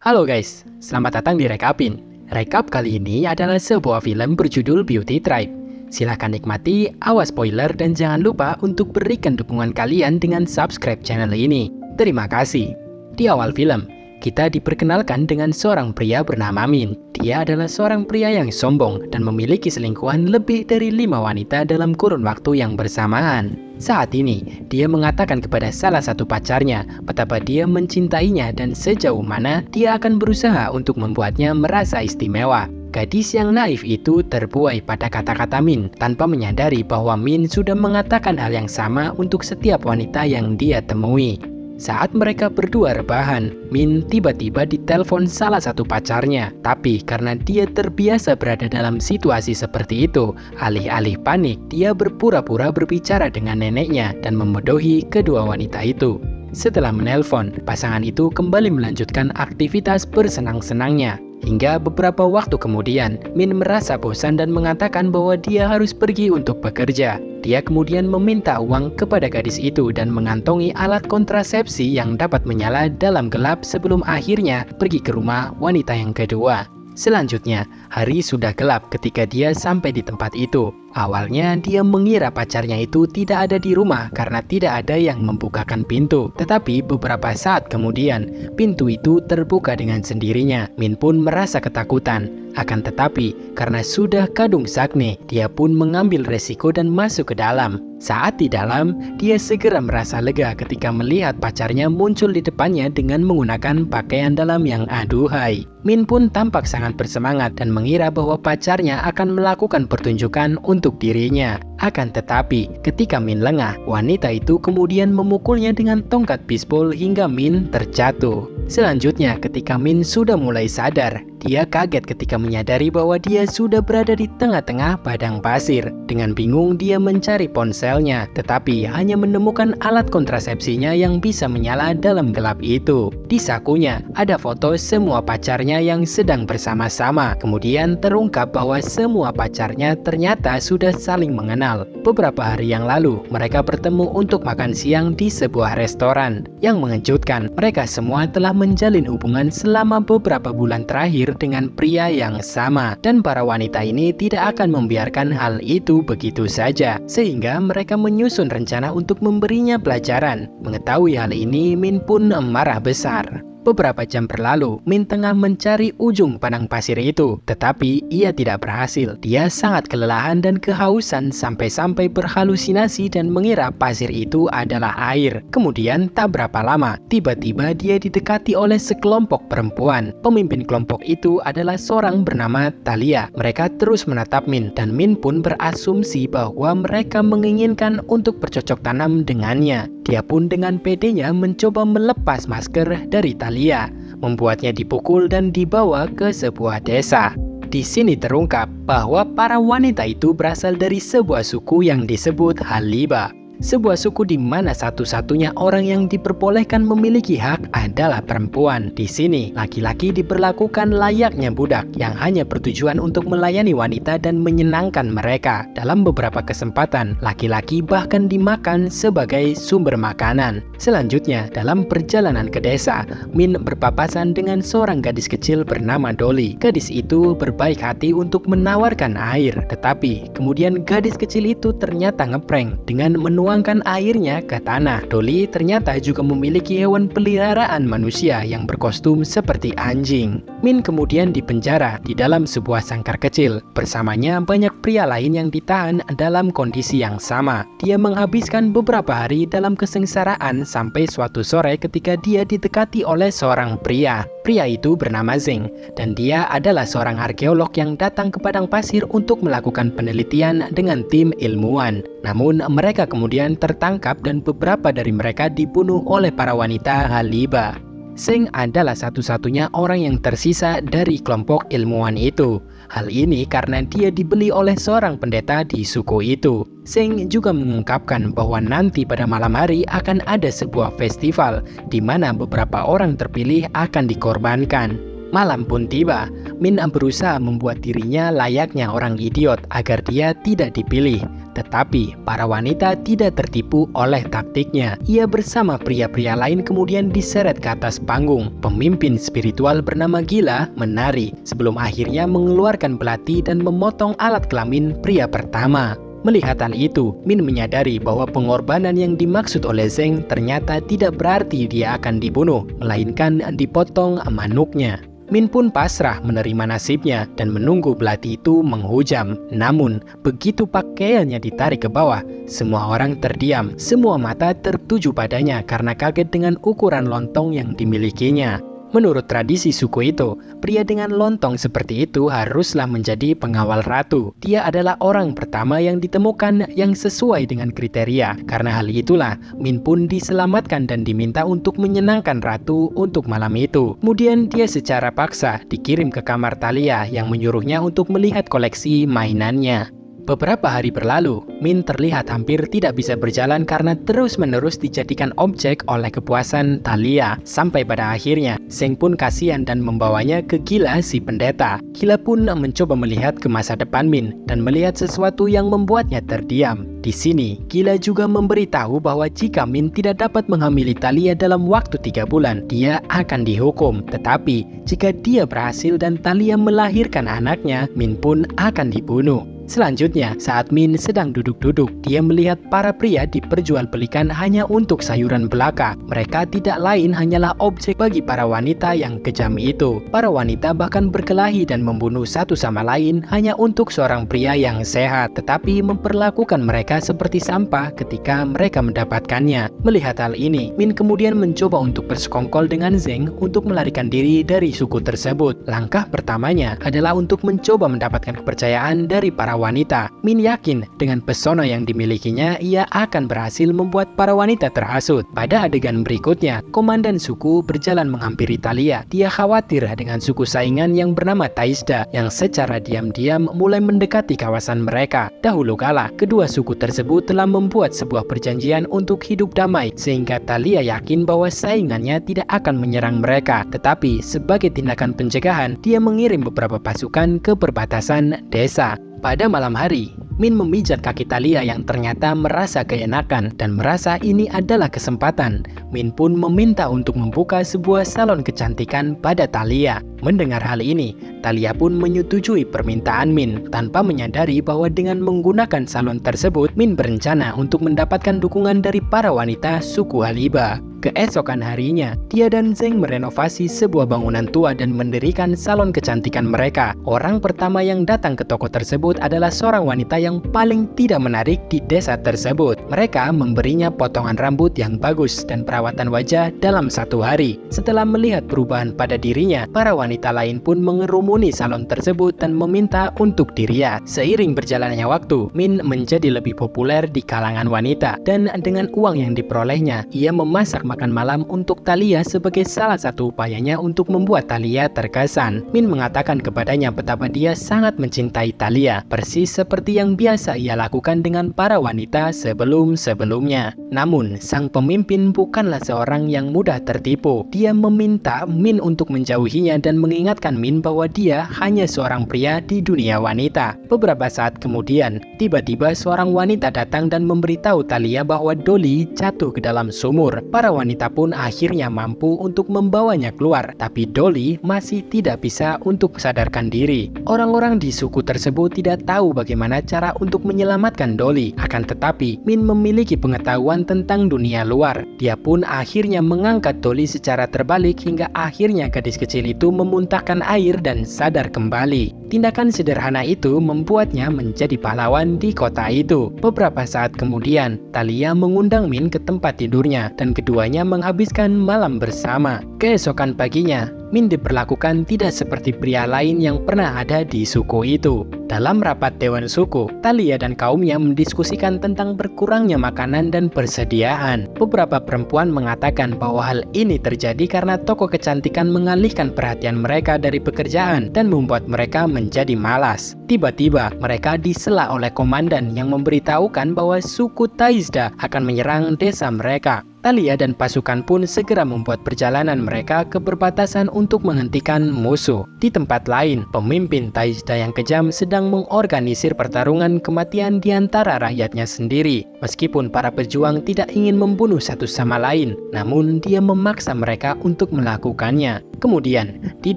Halo guys, selamat datang di Rekapin. Rekap kali ini adalah sebuah film berjudul Beauty Tribe. Silahkan nikmati, awas spoiler dan jangan lupa untuk berikan dukungan kalian dengan subscribe channel ini. Terima kasih. Di awal film, kita diperkenalkan dengan seorang pria bernama Min. Dia adalah seorang pria yang sombong dan memiliki selingkuhan lebih dari 5 wanita dalam kurun waktu yang bersamaan. Saat ini, dia mengatakan kepada salah satu pacarnya betapa dia mencintainya dan sejauh mana dia akan berusaha untuk membuatnya merasa istimewa. Gadis yang naif itu terbuai pada kata-kata Min tanpa menyadari bahwa Min sudah mengatakan hal yang sama untuk setiap wanita yang dia temui. Saat mereka berdua rebahan, Min tiba-tiba ditelepon salah satu pacarnya. Tapi karena dia terbiasa berada dalam situasi seperti itu, alih-alih panik, dia berpura-pura berbicara dengan neneknya dan membodohi kedua wanita itu. Setelah menelpon, pasangan itu kembali melanjutkan aktivitas bersenang-senangnya. Hingga beberapa waktu kemudian, Min merasa bosan dan mengatakan bahwa dia harus pergi untuk bekerja. Dia kemudian meminta uang kepada gadis itu dan mengantongi alat kontrasepsi yang dapat menyala dalam gelap sebelum akhirnya pergi ke rumah wanita yang kedua. Selanjutnya, hari sudah gelap ketika dia sampai di tempat itu. Awalnya dia mengira pacarnya itu tidak ada di rumah karena tidak ada yang membukakan pintu. Tetapi beberapa saat kemudian, pintu itu terbuka dengan sendirinya. Min pun merasa ketakutan. Akan tetapi, karena sudah kadung sakne, dia pun mengambil resiko dan masuk ke dalam. Saat di dalam, dia segera merasa lega ketika melihat pacarnya muncul di depannya dengan menggunakan pakaian dalam yang aduhai. Min pun tampak sangat bersemangat dan mengira bahwa pacarnya akan melakukan pertunjukan untuk dirinya. Akan tetapi, ketika Min lengah, wanita itu kemudian memukulnya dengan tongkat bisbol hingga Min terjatuh. Selanjutnya, ketika Min sudah mulai sadar, dia kaget ketika menyadari bahwa dia sudah berada di tengah-tengah padang pasir. Dengan bingung, dia mencari ponselnya, tetapi hanya menemukan alat kontrasepsinya yang bisa menyala dalam gelap itu. Di sakunya, ada foto semua pacarnya yang sedang bersama-sama. Kemudian terungkap bahwa semua pacarnya ternyata sudah saling mengenal. Beberapa hari yang lalu, mereka bertemu untuk makan siang di sebuah restoran. Yang mengejutkan, mereka semua telah menjalin hubungan selama beberapa bulan terakhir dengan pria yang sama, dan para wanita ini tidak akan membiarkan hal itu begitu saja, sehingga mereka menyusun rencana untuk memberinya pelajaran. Mengetahui hal ini, Min pun marah besar. Beberapa jam berlalu, Min tengah mencari ujung padang pasir itu, tetapi ia tidak berhasil. Dia sangat kelelahan dan kehausan sampai-sampai berhalusinasi dan mengira pasir itu adalah air. Kemudian tak berapa lama, tiba-tiba dia didekati oleh sekelompok perempuan. Pemimpin kelompok itu adalah seorang bernama Thalia. Mereka terus menatap Min, dan Min pun berasumsi bahwa mereka menginginkan untuk bercocok tanam dengannya. Dia pun dengan pedenya mencoba melepas masker dari Thalia, membuatnya dipukul dan dibawa ke sebuah desa. Di sini terungkap bahwa para wanita itu berasal dari sebuah suku yang disebut Haliba. Sebuah suku di mana satu-satunya orang yang diperbolehkan memiliki hak adalah perempuan. Di sini, laki-laki diperlakukan layaknya budak yang hanya bertujuan untuk melayani wanita dan menyenangkan mereka. Dalam beberapa kesempatan, laki-laki bahkan dimakan sebagai sumber makanan. Selanjutnya, dalam perjalanan ke desa, Min berpapasan dengan seorang gadis kecil bernama Dolly. Gadis itu berbaik hati untuk menawarkan air, tetapi kemudian gadis kecil itu ternyata ngeprank dengan menuangkan airnya ke tanah. Dolly ternyata juga memiliki hewan peliharaan manusia yang berkostum seperti anjing. Min kemudian dipenjara di dalam sebuah sangkar kecil. Bersamanya banyak pria lain yang ditahan dalam kondisi yang sama. Dia menghabiskan beberapa hari dalam kesengsaraan sampai suatu sore ketika dia didekati oleh seorang pria. Pria itu bernama Zeng, dan dia adalah seorang arkeolog yang datang ke padang pasir untuk melakukan penelitian dengan tim ilmuwan. Namun mereka kemudian tertangkap dan beberapa dari mereka dibunuh oleh para wanita Haliba. Zeng adalah satu-satunya orang yang tersisa dari kelompok ilmuwan itu. Hal ini karena dia dibeli oleh seorang pendeta di suku itu. Zeng juga mengungkapkan bahwa nanti pada malam hari akan ada sebuah festival di mana beberapa orang terpilih akan dikorbankan. Malam pun tiba, Min berusaha membuat dirinya layaknya orang idiot agar dia tidak dipilih. Tetapi para wanita tidak tertipu oleh taktiknya. Ia bersama pria-pria lain kemudian diseret ke atas panggung. Pemimpin spiritual bernama Gila menari sebelum akhirnya mengeluarkan belati dan memotong alat kelamin pria pertama. Melihat hal itu, Min menyadari bahwa pengorbanan yang dimaksud oleh Zeng ternyata tidak berarti dia akan dibunuh, melainkan dipotong manuknya. Min pun pasrah menerima nasibnya dan menunggu belati itu menghujam. Namun, begitu pakaiannya ditarik ke bawah, semua orang terdiam. Semua mata tertuju padanya karena kaget dengan ukuran lontong yang dimilikinya. Menurut tradisi suku itu, pria dengan lontong seperti itu haruslah menjadi pengawal ratu. Dia adalah orang pertama yang ditemukan yang sesuai dengan kriteria. Karena hal itulah, Min pun diselamatkan dan diminta untuk menyenangkan ratu untuk malam itu. Kemudian dia secara paksa dikirim ke kamar Thalia yang menyuruhnya untuk melihat koleksi mainannya. Beberapa hari berlalu, Min terlihat hampir tidak bisa berjalan karena terus-menerus dijadikan objek oleh kepuasan Thalia. Sampai pada akhirnya, Zeng pun kasihan dan membawanya ke Gila si pendeta. Gila pun mencoba melihat ke masa depan Min dan melihat sesuatu yang membuatnya terdiam. Di sini, Gila juga memberitahu bahwa jika Min tidak dapat menghamili Thalia dalam waktu 3 bulan, dia akan dihukum. Tetapi, jika dia berhasil dan Thalia melahirkan anaknya, Min pun akan dibunuh. Selanjutnya, saat Min sedang duduk-duduk, dia melihat para pria diperjualbelikan hanya untuk sayuran belaka. Mereka tidak lain hanyalah objek bagi para wanita yang kejam itu. Para wanita bahkan berkelahi dan membunuh satu sama lain hanya untuk seorang pria yang sehat, tetapi memperlakukan mereka seperti sampah ketika mereka mendapatkannya. Melihat hal ini, Min kemudian mencoba untuk bersekongkol dengan Zeng untuk melarikan diri dari suku tersebut. Langkah pertamanya adalah untuk mencoba mendapatkan kepercayaan dari para wanita. Min yakin dengan pesona yang dimilikinya, ia akan berhasil membuat para wanita terhasut. Pada adegan berikutnya, komandan suku berjalan menghampiri Thalia. Dia khawatir dengan suku saingan yang bernama Taizda yang secara diam-diam mulai mendekati kawasan mereka. Dahulu kala, kedua suku tersebut telah membuat sebuah perjanjian untuk hidup damai, sehingga Thalia yakin bahwa saingannya tidak akan menyerang mereka. Tetapi, sebagai tindakan pencegahan, dia mengirim beberapa pasukan ke perbatasan desa. Pada malam hari, Min memijat kaki Thalia yang ternyata merasa keenakan dan merasa ini adalah kesempatan. Min pun meminta untuk membuka sebuah salon kecantikan pada Thalia. Mendengar hal ini, Thalia pun menyetujui permintaan Min tanpa menyadari bahwa dengan menggunakan salon tersebut, Min berencana untuk mendapatkan dukungan dari para wanita suku Haliba. Keesokan harinya, dia dan Zeng merenovasi sebuah bangunan tua dan mendirikan salon kecantikan mereka. Orang pertama yang datang ke toko tersebut adalah seorang wanita yang paling tidak menarik di desa tersebut. Mereka memberinya potongan rambut yang bagus dan perawatan wajah dalam 1 hari. Setelah melihat perubahan pada dirinya, para wanita lain pun mengerumuni salon tersebut dan meminta untuk dirias. Seiring berjalannya waktu, Min menjadi lebih populer di kalangan wanita, dan dengan uang yang diperolehnya, ia memasak makan malam untuk Thalia sebagai salah satu upayanya untuk membuat Thalia terkesan. Min mengatakan kepadanya betapa dia sangat mencintai Thalia, persis seperti yang biasa ia lakukan dengan para wanita sebelum-sebelumnya. Namun, sang pemimpin bukanlah seorang yang mudah tertipu. Dia meminta Min untuk menjauhinya dan mengingatkan Min bahwa dia hanya seorang pria di dunia wanita. Beberapa saat kemudian, tiba-tiba seorang wanita datang dan memberitahu Thalia bahwa Dolly jatuh ke dalam sumur. Para wanita pun akhirnya mampu untuk membawanya keluar, tapi Dolly masih tidak bisa untuk sadarkan diri. Orang-orang di suku tersebut tidak tahu bagaimana cara untuk menyelamatkan Dolly. Akan tetapi, Min memiliki pengetahuan tentang dunia luar. Dia pun akhirnya mengangkat Dolly secara terbalik hingga akhirnya gadis kecil itu memuntahkan air dan sadar kembali. Tindakan sederhana itu membuatnya menjadi pahlawan di kota itu. Beberapa saat kemudian, Thalia mengundang Min ke tempat tidurnya dan keduanya menghabiskan malam bersama. Keesokan paginya, Min diperlakukan tidak seperti pria lain yang pernah ada di suku itu. Dalam rapat dewan suku, Thalia dan kaumnya mendiskusikan tentang berkurangnya makanan dan persediaan. Beberapa perempuan mengatakan bahwa hal ini terjadi karena toko kecantikan mengalihkan perhatian mereka dari pekerjaan dan membuat mereka menjadi malas. Tiba-tiba, mereka disela oleh komandan yang memberitahukan bahwa suku Taizda akan menyerang desa mereka. Thalia dan pasukan pun segera membuat perjalanan mereka ke perbatasan untuk menghentikan musuh. Di tempat lain, pemimpin Thaisda yang kejam sedang mengorganisir pertarungan kematian di antara rakyatnya sendiri. Meskipun para pejuang tidak ingin membunuh satu sama lain, namun dia memaksa mereka untuk melakukannya. Kemudian, di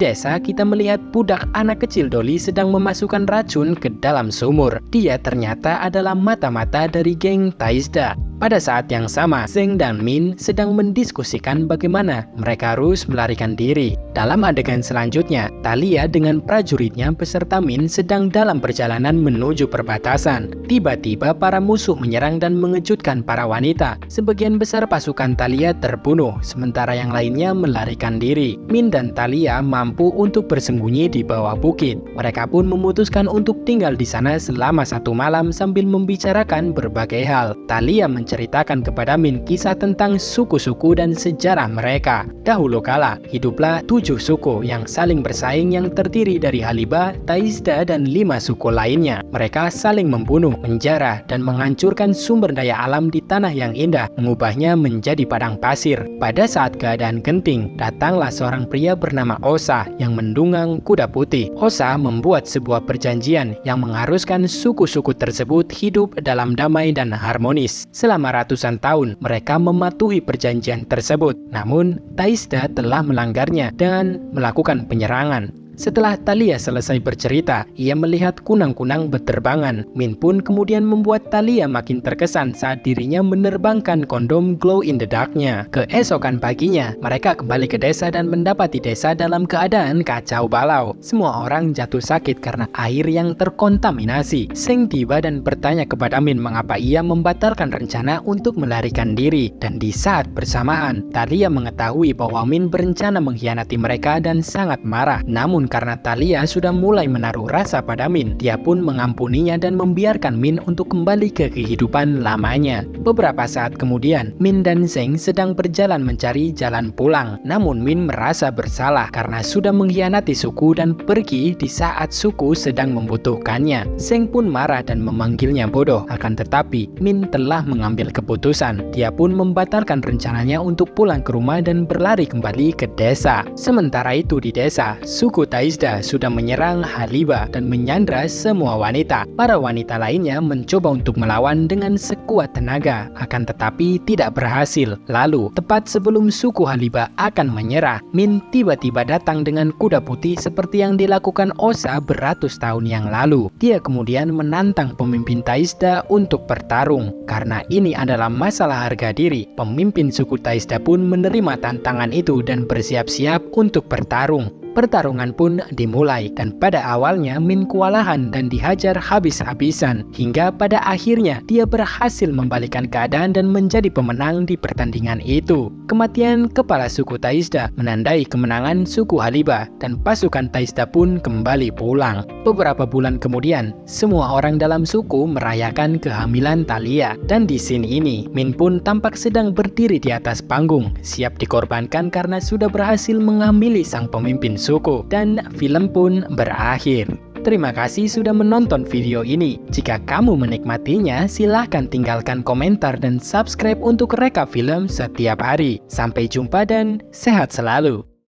desa kita melihat budak anak kecil Dolly sedang memasukkan racun ke dalam sumur. Dia ternyata adalah mata-mata dari geng Thaisda. Pada saat yang sama, Zheng dan Min sedang mendiskusikan bagaimana mereka harus melarikan diri. Dalam adegan selanjutnya, Thalia dengan prajuritnya beserta Min sedang dalam perjalanan menuju perbatasan. Tiba-tiba para musuh menyerang dan mengejutkan para wanita. Sebagian besar pasukan Thalia terbunuh, sementara yang lainnya melarikan diri. Min dan Thalia mampu untuk bersembunyi di bawah bukit. Mereka pun memutuskan untuk tinggal di sana selama 1 malam sambil membicarakan berbagai hal. Thalia menceritakan kepada Min kisah tentang suku-suku dan sejarah mereka. Dahulu kala, hiduplah 7 suku yang saling bersaing yang terdiri dari Haliba, Thaisda, dan 5 suku lainnya. Mereka saling membunuh, menjara, dan menghancurkan sumber daya alam di tanah yang indah, mengubahnya menjadi padang pasir. Pada saat keadaan genting, datanglah seorang pria bernama Osa yang mendunggang kuda putih. Osa membuat sebuah perjanjian yang mengharuskan suku-suku tersebut hidup dalam damai dan harmonis. Selama ratusan tahun, mereka mematuhi perjanjian tersebut. Namun, Thaisda telah melanggarnya dengan melakukan penyerangan. Setelah Thalia selesai bercerita, ia melihat kunang-kunang berterbangan. Min pun kemudian membuat Thalia makin terkesan saat dirinya menerbangkan kondom glow in the dark-nya. Keesokan paginya, mereka kembali ke desa dan mendapati desa dalam keadaan kacau balau. Semua orang jatuh sakit karena air yang terkontaminasi. Zheng tiba dan bertanya kepada Min mengapa ia membatalkan rencana untuk melarikan diri. Dan di saat bersamaan, Thalia mengetahui bahwa Min berencana mengkhianati mereka dan sangat marah. Namun karena Thalia sudah mulai menaruh rasa pada Min, dia pun mengampuninya dan membiarkan Min untuk kembali ke kehidupan lamanya. Beberapa saat kemudian, Min dan Zheng sedang berjalan mencari jalan pulang. Namun Min merasa bersalah karena sudah mengkhianati suku dan pergi di saat suku sedang membutuhkannya. Zheng pun marah dan memanggilnya bodoh. Akan tetapi, Min telah mengambil keputusan. Dia pun membatalkan rencananya untuk pulang ke rumah dan berlari kembali ke desa. Sementara itu di desa, suku Thaisda sudah menyerang Haliba dan menyandra semua wanita. Para wanita lainnya mencoba untuk melawan dengan sekuat tenaga, akan tetapi tidak berhasil. Lalu, tepat sebelum suku Haliba akan menyerah, Min tiba-tiba datang dengan kuda putih seperti yang dilakukan Osa beratus tahun yang lalu. Dia kemudian menantang pemimpin Thaisda untuk bertarung. Karena ini adalah masalah harga diri, pemimpin suku Thaisda pun menerima tantangan itu dan bersiap-siap untuk bertarung. Pertarungan pun dimulai dan pada awalnya Min kewalahan dan dihajar habis-habisan hingga pada akhirnya dia berhasil membalikkan keadaan dan menjadi pemenang di pertandingan itu. Kematian kepala suku Thaisda menandai kemenangan suku Haliba dan pasukan Thaisda pun kembali pulang. Beberapa bulan kemudian, semua orang dalam suku merayakan kehamilan Thalia dan di sini ini Min pun tampak sedang berdiri di atas panggung, siap dikorbankan karena sudah berhasil mengamili sang pemimpin suku dan film pun berakhir. Terima kasih sudah menonton video ini. Jika kamu menikmatinya, silahkan tinggalkan komentar dan subscribe untuk rekap film setiap hari. Sampai jumpa dan sehat selalu.